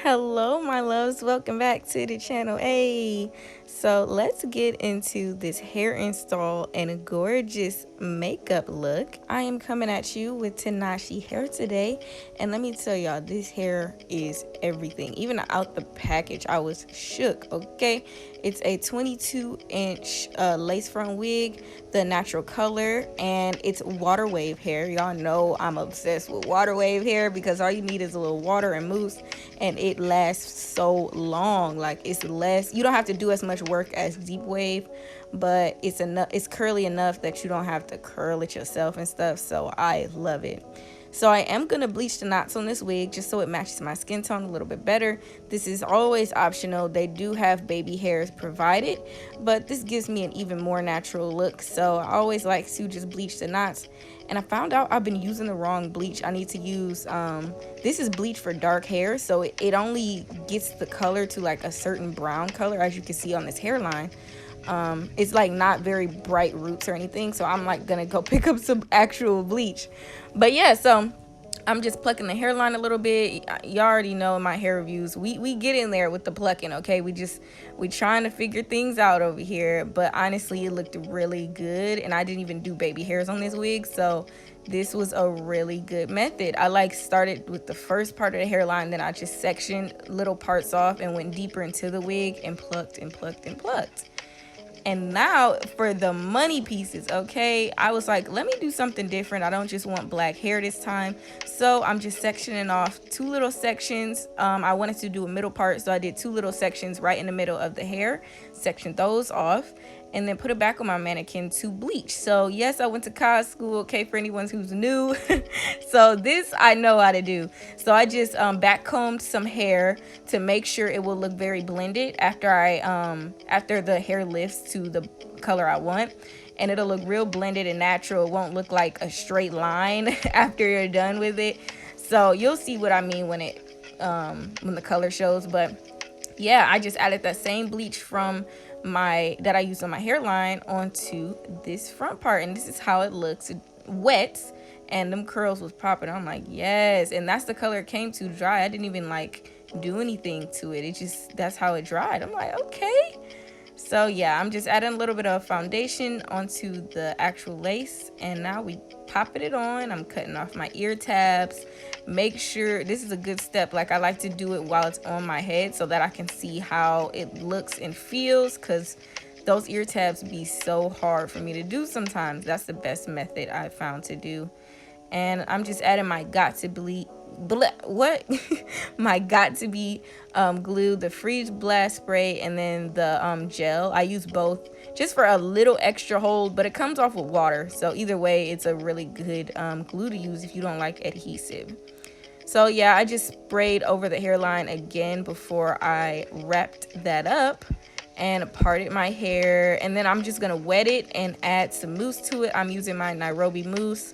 Hello, my loves. Welcome back to the channel. Hey, so let's get into this hair install and a gorgeous makeup look. I am coming at you with Tinashe hair today, and let me tell y'all, this hair is everything. Even out the package, I was shook. Okay, it's a 22-inch lace front wig, the natural color, and it's water wave hair. Y'all know I'm obsessed with water wave hair because all you need is a little water and mousse, and it lasts so long. Like, it's less, you don't have to do as much work as deep wave, but it's curly enough that you don't have to curl it yourself and stuff. So I love it. So I am going to bleach the knots on this wig just so it matches my skin tone a little bit better. This is always optional. They do have baby hairs provided, but this gives me an even more natural look. So I always like to just bleach the knots. And I found out I've been using the wrong bleach. I need to use, this is bleach for dark hair. So it only gets the color to like a certain brown color, as you can see on this hairline. It's like not very bright roots or anything, so I'm like gonna go pick up some actual bleach. But yeah, so I'm just plucking the hairline a little bit. You already know in my hair reviews, we get in there with the plucking. Okay, we trying to figure things out over here, but honestly it looked really good, and I didn't even do baby hairs on this wig, so this was a really good method. I like started with the first part of the hairline, then I just sectioned little parts off and went deeper into the wig and plucked and plucked and plucked. And now for the money pieces, okay? I was like, let me do something different. I don't just want black hair this time. So I'm just sectioning off two little sections. I wanted to do a middle part, so I did two little sections right in the middle of the hair, sectioned those off, and then put it back on my mannequin to bleach. So yes, I went to college school, okay, for anyone who's new. So this I know how to do. So I just back combed some hair to make sure it will look very blended after after the hair lifts to the color I want, and it'll look real blended and natural. It won't look like a straight line after you're done with it. So you'll see what I mean when the color shows. But yeah, I just added that same bleach from that I used on my hairline onto this front part, and this is how it looks wet, and them curls was popping. I'm like, yes. And that's the color it came to dry. I didn't even like do anything to it. That's how it dried. I'm like, okay. So yeah, I'm just adding a little bit of foundation onto the actual lace, and now we popping it on. I'm cutting off my ear tabs. Make sure this is a good step. Like, I like to do it while it's on my head so that I can see how it looks and feels, because those ear tabs be so hard for me to do sometimes. That's the best method I found to do. And I'm just adding my got to be my got to be glue, the freeze blast spray, and then the gel. I use both just for a little extra hold, but it comes off with water, so either way it's a really good glue to use if you don't like adhesive. So yeah, I just sprayed over the hairline again before I wrapped that up and parted my hair, and then I'm just gonna wet it and add some mousse to it. I'm using my Nairobi mousse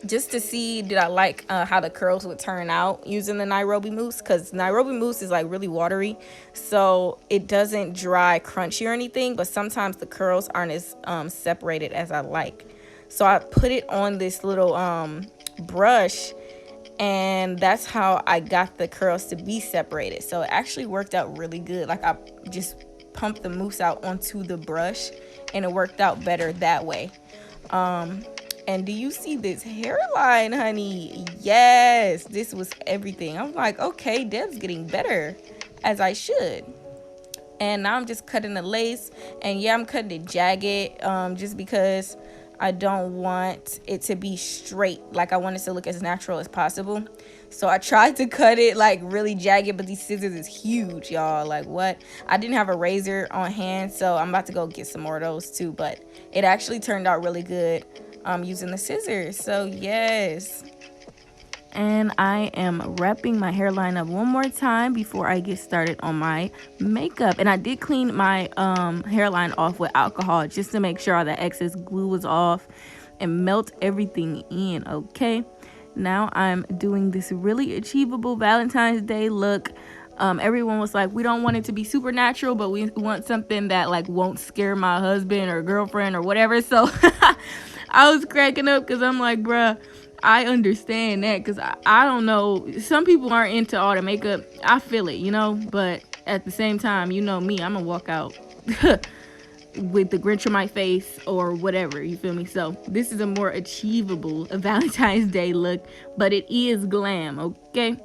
just to see did I like how the curls would turn out using the Nairobi mousse, because Nairobi mousse is like really watery, so it doesn't dry crunchy or anything, but sometimes the curls aren't as separated as I like. So I put it on this little brush, and that's how I got the curls to be separated. So it actually worked out really good. Like, I just pumped the mousse out onto the brush, and it worked out better that way. And do you see this hairline, honey? Yes, this was everything. I'm like, okay, Deb's getting better, as I should. And now I'm just cutting the lace, and yeah, I'm cutting it jagged, just because I don't want it to be straight. Like, I want it to look as natural as possible. So I tried to cut it like really jagged, but these scissors is huge, y'all. Like, what? I didn't have a razor on hand, so I'm about to go get some more of those too. But it actually turned out really good using the scissors. So yes. And I am wrapping my hairline up one more time before I get started on my makeup. And I did clean my hairline off with alcohol just to make sure all the excess glue was off and melt everything in. Okay, now I'm doing this really achievable Valentine's Day look. Everyone was like, we don't want it to be supernatural, but we want something that like won't scare my husband or girlfriend or whatever. So I was cracking up because I'm like, bruh, I understand that because I don't know. Some people aren't into all the makeup. I feel it, you know, but at the same time, you know me, I'm gonna walk out with the Grinch on my face or whatever, you feel me? So this is a more achievable Valentine's Day look, but it is glam, okay?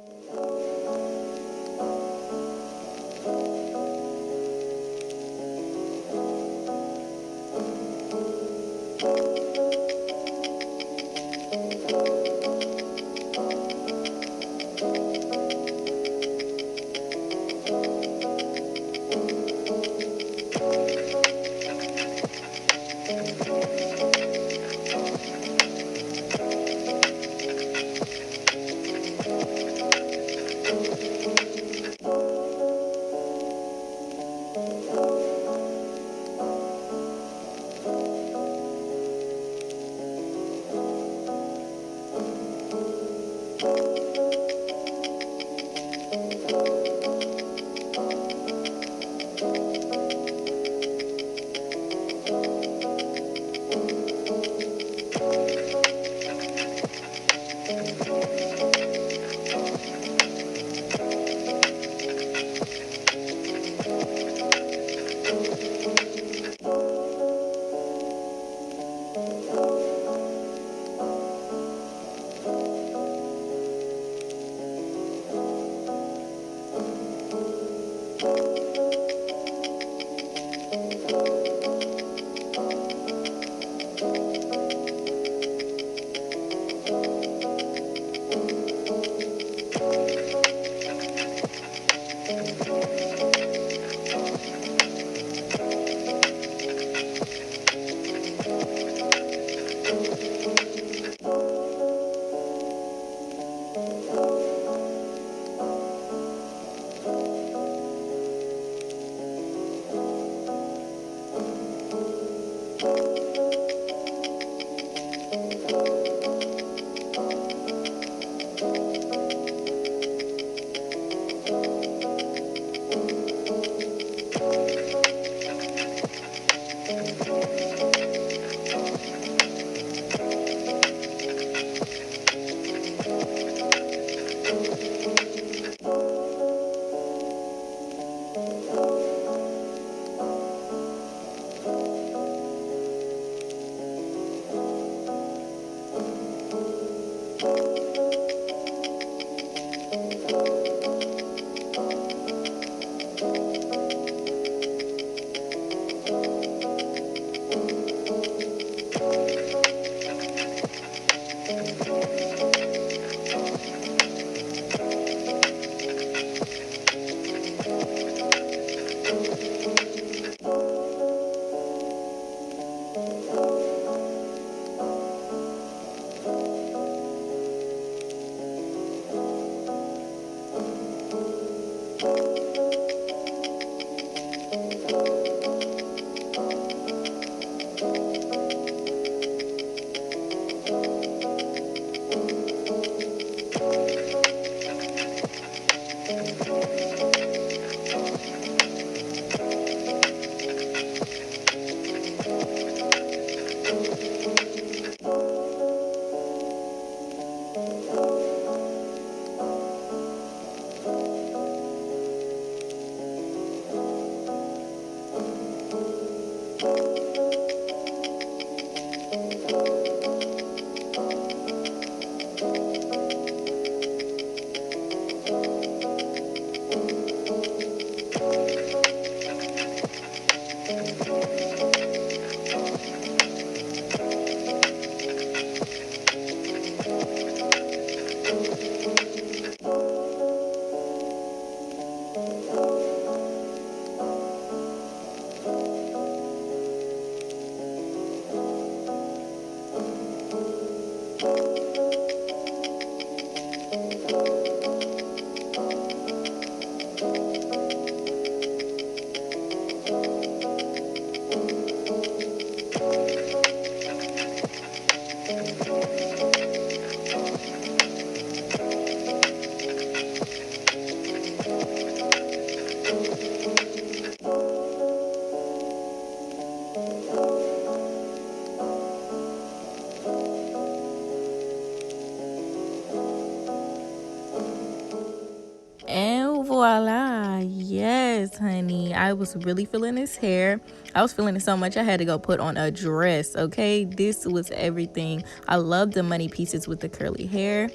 Voila. Yes, honey. I was really feeling this hair. I was feeling it so much I had to go put on a dress, okay? This was everything. I love the money pieces with the curly hair.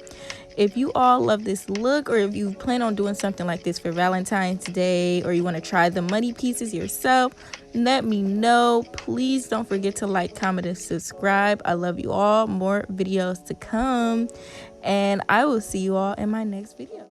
If you all love this look, or if you plan on doing something like this for Valentine's Day, or you want to try the money pieces yourself, let me know. Please don't forget to like, comment, and subscribe. I love you all. More videos to come, and I will see you all in my next video.